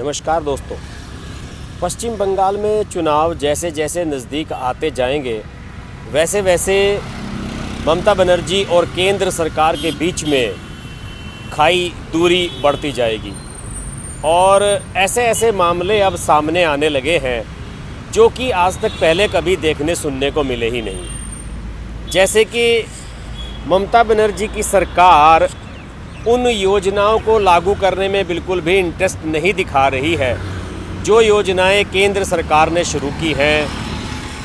नमस्कार दोस्तों। पश्चिम बंगाल में चुनाव जैसे जैसे नज़दीक आते जाएंगे वैसे वैसे ममता बनर्जी और केंद्र सरकार के बीच में खाई दूरी बढ़ती जाएगी और ऐसे ऐसे मामले अब सामने आने लगे हैं जो कि आज तक पहले कभी देखने सुनने को मिले ही नहीं। जैसे कि ममता बनर्जी की सरकार उन योजनाओं को लागू करने में बिल्कुल भी इंटरेस्ट नहीं दिखा रही है जो योजनाएं केंद्र सरकार ने शुरू की हैं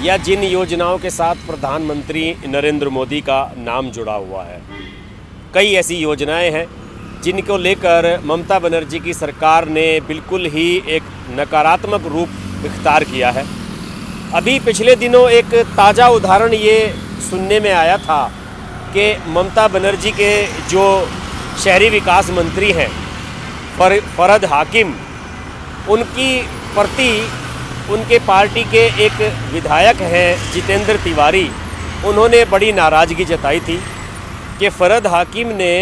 या जिन योजनाओं के साथ प्रधानमंत्री नरेंद्र मोदी का नाम जुड़ा हुआ है। कई ऐसी योजनाएं हैं जिनको लेकर ममता बनर्जी की सरकार ने बिल्कुल ही एक नकारात्मक रूप इख्तियार किया है। अभी पिछले दिनों एक ताज़ा उदाहरण ये सुनने में आया था कि ममता बनर्जी के जो शहरी विकास मंत्री हैं फरहद हाकिम, उनकी प्रति उनके पार्टी के एक विधायक हैं जितेंद्र तिवारी, उन्होंने बड़ी नाराज़गी जताई थी कि फरहद हाकिम ने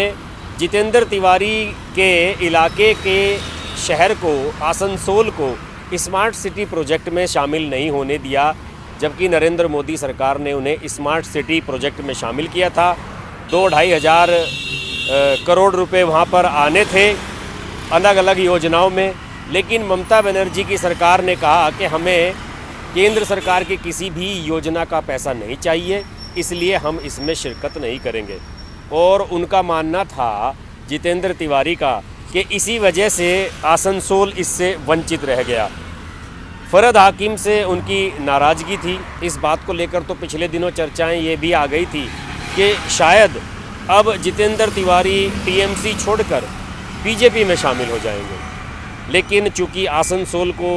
जितेंद्र तिवारी के इलाके के शहर को, आसनसोल को स्मार्ट सिटी प्रोजेक्ट में शामिल नहीं होने दिया, जबकि नरेंद्र मोदी सरकार ने उन्हें स्मार्ट सिटी प्रोजेक्ट में शामिल किया था। 2-2.5 हज़ार करोड़ रुपए वहाँ पर आने थे अलग अलग योजनाओं में, लेकिन ममता बनर्जी की सरकार ने कहा कि हमें केंद्र सरकार की किसी भी योजना का पैसा नहीं चाहिए, इसलिए हम इसमें शिरकत नहीं करेंगे। और उनका मानना था जितेंद्र तिवारी का कि इसी वजह से आसनसोल इससे वंचित रह गया। फरहद हाकिम से उनकी नाराज़गी थी। इस बात को लेकर तो पिछले दिनों चर्चाएं ये भी आ गई थी कि शायद अब जितेंद्र तिवारी टीएमसी छोड़कर बीजेपी में शामिल हो जाएंगे। लेकिन चूंकि आसनसोल को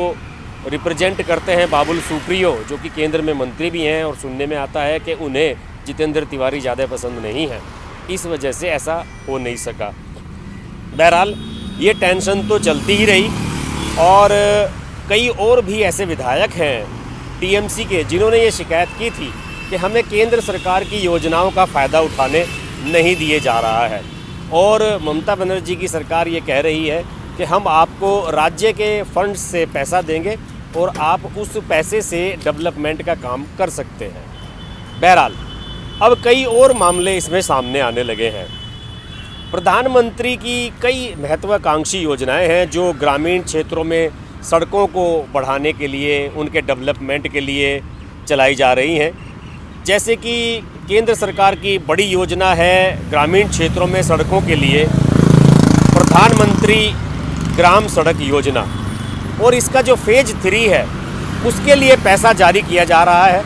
रिप्रेजेंट करते हैं बाबुल सुप्रियो, जो कि केंद्र में मंत्री भी हैं, और सुनने में आता है कि उन्हें जितेंद्र तिवारी ज़्यादा पसंद नहीं है, इस वजह से ऐसा हो नहीं सका। बहरहाल ये टेंशन तो चलती ही रही और कई और भी ऐसे विधायक हैं टीएमसी के जिन्होंने ये शिकायत की थी कि हमें केंद्र सरकार की योजनाओं का फ़ायदा उठाने नहीं दिए जा रहा है। और ममता बनर्जी की सरकार ये कह रही है कि हम आपको राज्य के फंड से पैसा देंगे और आप उस पैसे से डेवलपमेंट का काम कर सकते हैं। बहरहाल अब कई और मामले इसमें सामने आने लगे हैं। प्रधानमंत्री की कई महत्वाकांक्षी योजनाएं हैं जो ग्रामीण क्षेत्रों में सड़कों को बढ़ाने के लिए, उनके डेवलपमेंट के लिए चलाई जा रही हैं। जैसे कि केंद्र सरकार की बड़ी योजना है ग्रामीण क्षेत्रों में सड़कों के लिए प्रधानमंत्री ग्राम सड़क योजना, और इसका जो फेज़ 3 है उसके लिए पैसा जारी किया जा रहा है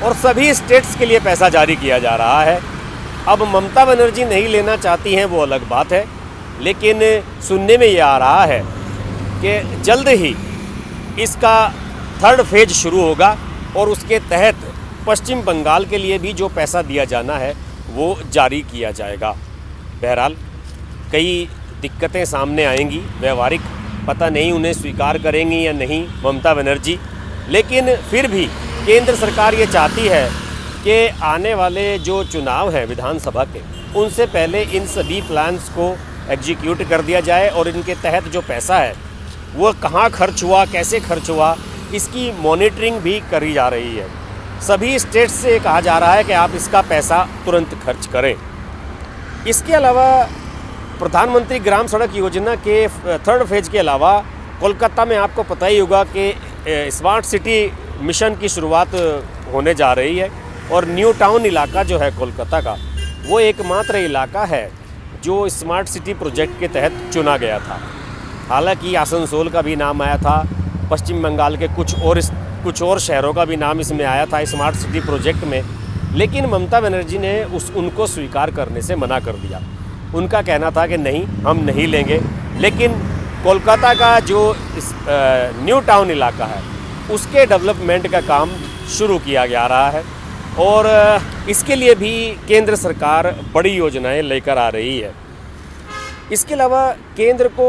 और सभी स्टेट्स के लिए पैसा जारी किया जा रहा है। अब ममता बनर्जी नहीं लेना चाहती हैं वो अलग बात है, लेकिन सुनने में ये आ रहा है कि जल्द ही इसका 3rd फेज़ शुरू होगा और उसके तहत पश्चिम बंगाल के लिए भी जो पैसा दिया जाना है वो जारी किया जाएगा। बहरहाल कई दिक्कतें सामने आएंगी, व्यवहारिक पता नहीं उन्हें स्वीकार करेंगी या नहीं ममता बनर्जी, लेकिन फिर भी केंद्र सरकार ये चाहती है कि आने वाले जो चुनाव हैं विधानसभा के, उनसे पहले इन सभी प्लान्स को एग्जीक्यूट कर दिया जाए और इनके तहत जो पैसा है वो कहाँ खर्च हुआ, कैसे खर्च हुआ, इसकी मॉनिटरिंग भी करी जा रही है। सभी स्टेट्स से कहा जा रहा है कि आप इसका पैसा तुरंत खर्च करें। इसके अलावा प्रधानमंत्री ग्राम सड़क योजना के 3rd फेज़ के अलावा कोलकाता में आपको पता ही होगा कि स्मार्ट सिटी मिशन की शुरुआत होने जा रही है और न्यू टाउन इलाका जो है कोलकाता का, वो एकमात्र इलाका है जो स्मार्ट सिटी प्रोजेक्ट के तहत चुना गया था। हालांकि आसनसोल का भी नाम आया था, पश्चिम बंगाल के कुछ और शहरों का भी नाम इसमें आया था स्मार्ट सिटी प्रोजेक्ट में, लेकिन ममता बनर्जी ने उनको स्वीकार करने से मना कर दिया। उनका कहना था कि नहीं, हम नहीं लेंगे। लेकिन कोलकाता का जो न्यू टाउन इलाका है उसके डेवलपमेंट का काम शुरू किया जा रहा है और इसके लिए भी केंद्र सरकार बड़ी योजनाएं लेकर आ रही है। इसके अलावा केंद्र को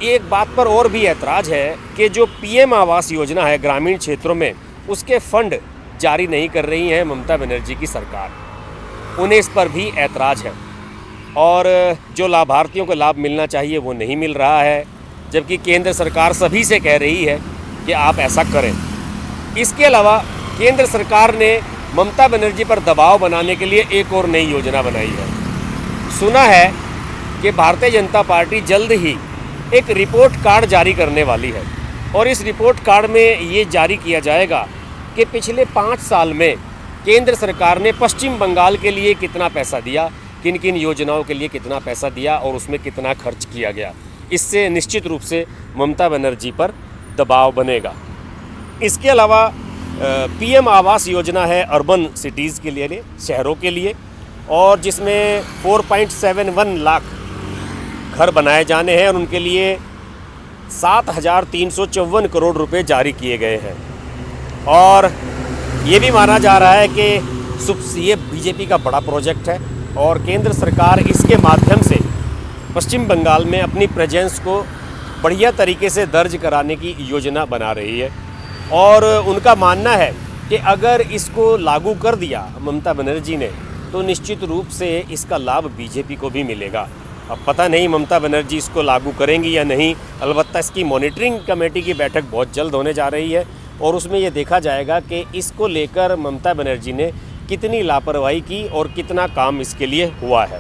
एक बात पर और भी ऐतराज़ है कि जो पीएम आवास योजना है ग्रामीण क्षेत्रों में, उसके फंड जारी नहीं कर रही है ममता बनर्जी की सरकार। उन्हें इस पर भी ऐतराज़ है और जो लाभार्थियों को लाभ मिलना चाहिए वो नहीं मिल रहा है। जबकि केंद्र सरकार सभी से कह रही है कि आप ऐसा करें। इसके अलावा केंद्र सरकार ने ममता बनर्जी पर दबाव बनाने के लिए एक और नई योजना बनाई है। सुना है कि भारतीय जनता पार्टी जल्द ही एक रिपोर्ट कार्ड जारी करने वाली है और इस रिपोर्ट कार्ड में ये जारी किया जाएगा कि पिछले 5 साल में केंद्र सरकार ने पश्चिम बंगाल के लिए कितना पैसा दिया, किन किन योजनाओं के लिए कितना पैसा दिया और उसमें कितना खर्च किया गया। इससे निश्चित रूप से ममता बनर्जी पर दबाव बनेगा। इसके अलावा पीएम आवास योजना है अर्बन सिटीज़ के लिए, शहरों के लिए, और जिसमें 4.71 लाख घर बनाए जाने हैं और उनके लिए 7,354 करोड़ रुपए जारी किए गए हैं। और ये भी माना जा रहा है कि ये बीजेपी का बड़ा प्रोजेक्ट है और केंद्र सरकार इसके माध्यम से पश्चिम बंगाल में अपनी प्रेजेंस को बढ़िया तरीके से दर्ज कराने की योजना बना रही है। और उनका मानना है कि अगर इसको लागू कर दिया ममता बनर्जी ने तो निश्चित रूप से इसका लाभ बीजेपी को भी मिलेगा। अब पता नहीं ममता बनर्जी इसको लागू करेंगी या नहीं, अलबत्ता इसकी मॉनिटरिंग कमेटी की बैठक बहुत जल्द होने जा रही है और उसमें ये देखा जाएगा कि इसको लेकर ममता बनर्जी ने कितनी लापरवाही की और कितना काम इसके लिए हुआ है।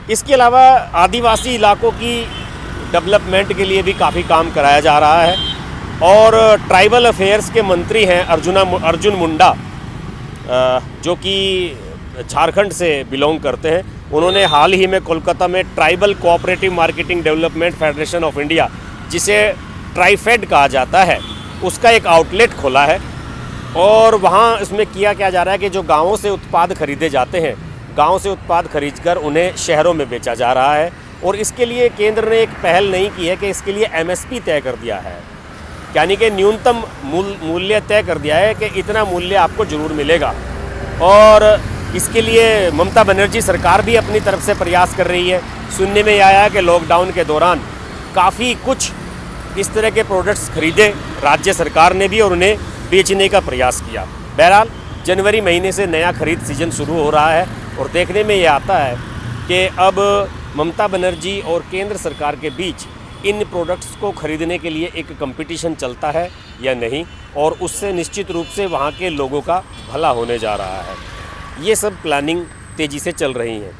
इसके अलावा आदिवासी इलाकों की डेवलपमेंट के लिए भी काफ़ी काम कराया जा रहा है और ट्राइबल अफेयर्स के मंत्री हैं अर्जुन मुंडा, जो कि झारखंड से बिलोंग करते हैं। उन्होंने हाल ही में कोलकाता में tribal cooperative marketing development federation of India, जिसे ट्राइफेड कहा जाता है, उसका एक आउटलेट खोला है और वहाँ इसमें किया क्या जा रहा है कि जो गाँवों से उत्पाद खरीदे जाते हैं, गाँव से उत्पाद खरीदकर उन्हें शहरों में बेचा जा रहा है। और इसके लिए केंद्र ने एक पहल नहीं की है कि इसके लिए एमएसपी तय कर दिया है, यानी कि न्यूनतम मूल्य तय कर दिया है कि इतना मूल्य आपको ज़रूर मिलेगा। और इसके लिए ममता बनर्जी सरकार भी अपनी तरफ से प्रयास कर रही है। सुनने में आया है कि लॉकडाउन के दौरान काफ़ी कुछ इस तरह के प्रोडक्ट्स खरीदे राज्य सरकार ने भी और उन्हें बेचने का प्रयास किया। बहरहाल जनवरी महीने से नया खरीद सीजन शुरू हो रहा है और देखने में ये आता है कि अब ममता बनर्जी और केंद्र सरकार के बीच इन प्रोडक्ट्स को खरीदने के लिए एक कंपटीशन चलता है या नहीं, और उससे निश्चित रूप से वहाँ के लोगों का भला होने जा रहा है। ये सब प्लानिंग तेज़ी से चल रही हैं।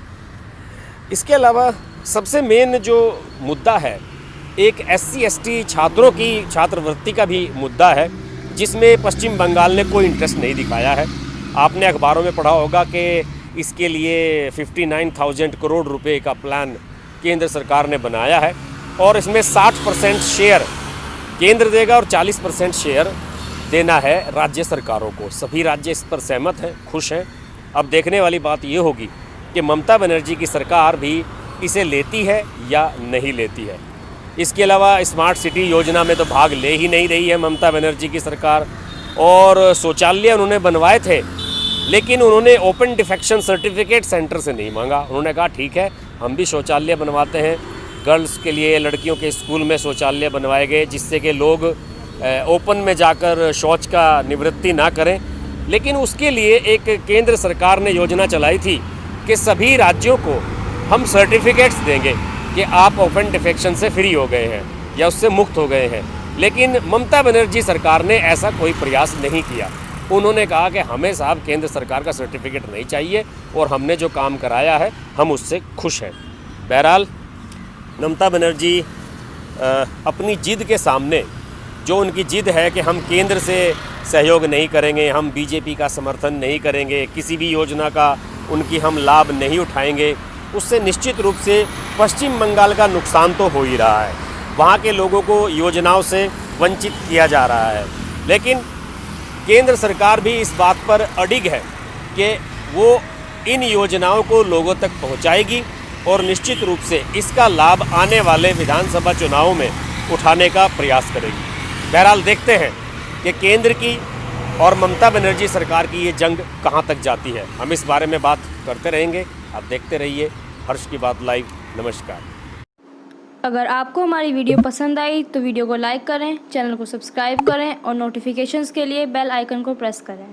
इसके अलावा सबसे मेन जो मुद्दा है, एक SC/ST छात्रों की छात्रवृत्ति का भी मुद्दा है, जिसमें पश्चिम बंगाल ने कोई इंटरेस्ट नहीं दिखाया है। आपने अखबारों में पढ़ा होगा कि इसके लिए 59,000 करोड़ रुपए का प्लान केंद्र सरकार ने बनाया है और इसमें 60% शेयर केंद्र देगा और 40% शेयर देना है राज्य सरकारों को। सभी राज्य इस पर सहमत हैं, खुश हैं। अब देखने वाली बात ये होगी कि ममता बनर्जी की सरकार भी इसे लेती है या नहीं लेती है। इसके अलावा स्मार्ट सिटी योजना में तो भाग ले ही नहीं रही है ममता बनर्जी की सरकार। और शौचालय उन्होंने बनवाए थे, लेकिन उन्होंने ओपन डिफेक्शन सर्टिफिकेट सेंटर से नहीं मांगा। उन्होंने कहा ठीक है, हम भी शौचालय बनवाते हैं। गर्ल्स के लिए, लड़कियों के स्कूल में शौचालय बनवाए गए जिससे कि लोग ओपन में जाकर शौच का निवृत्ति ना करें। लेकिन उसके लिए एक केंद्र सरकार ने योजना चलाई थी कि सभी राज्यों को हम सर्टिफिकेट्स देंगे कि आप ओपन डिफेक्शन से फ्री हो गए हैं या उससे मुक्त हो गए हैं। लेकिन ममता बनर्जी सरकार ने ऐसा कोई प्रयास नहीं किया। उन्होंने कहा कि हमें साहब केंद्र सरकार का सर्टिफिकेट नहीं चाहिए और हमने जो काम कराया है हम उससे खुश हैं। बहरहाल ममता बनर्जी अपनी जिद के सामने, जो उनकी जिद है कि हम केंद्र से सहयोग नहीं करेंगे, हम बीजेपी का समर्थन नहीं करेंगे, किसी भी योजना का उनकी हम लाभ नहीं उठाएंगे, उससे निश्चित रूप से पश्चिम बंगाल का नुकसान तो हो ही रहा है। वहाँ के लोगों को योजनाओं से वंचित किया जा रहा है। लेकिन केंद्र सरकार भी इस बात पर अडिग है कि वो इन योजनाओं को लोगों तक पहुँचाएगी और निश्चित रूप से इसका लाभ आने वाले विधानसभा चुनावों में उठाने का प्रयास करेगी। बहरहाल देखते हैं कि केंद्र की और ममता बनर्जी सरकार की ये जंग कहां तक जाती है। हम इस बारे में बात करते रहेंगे। आप देखते रहिए हर्ष की बात लाइव। नमस्कार। अगर आपको हमारी वीडियो पसंद आई तो वीडियो को लाइक करें, चैनल को सब्सक्राइब करें और नोटिफिकेशंस के लिए बेल आइकन को प्रेस करें।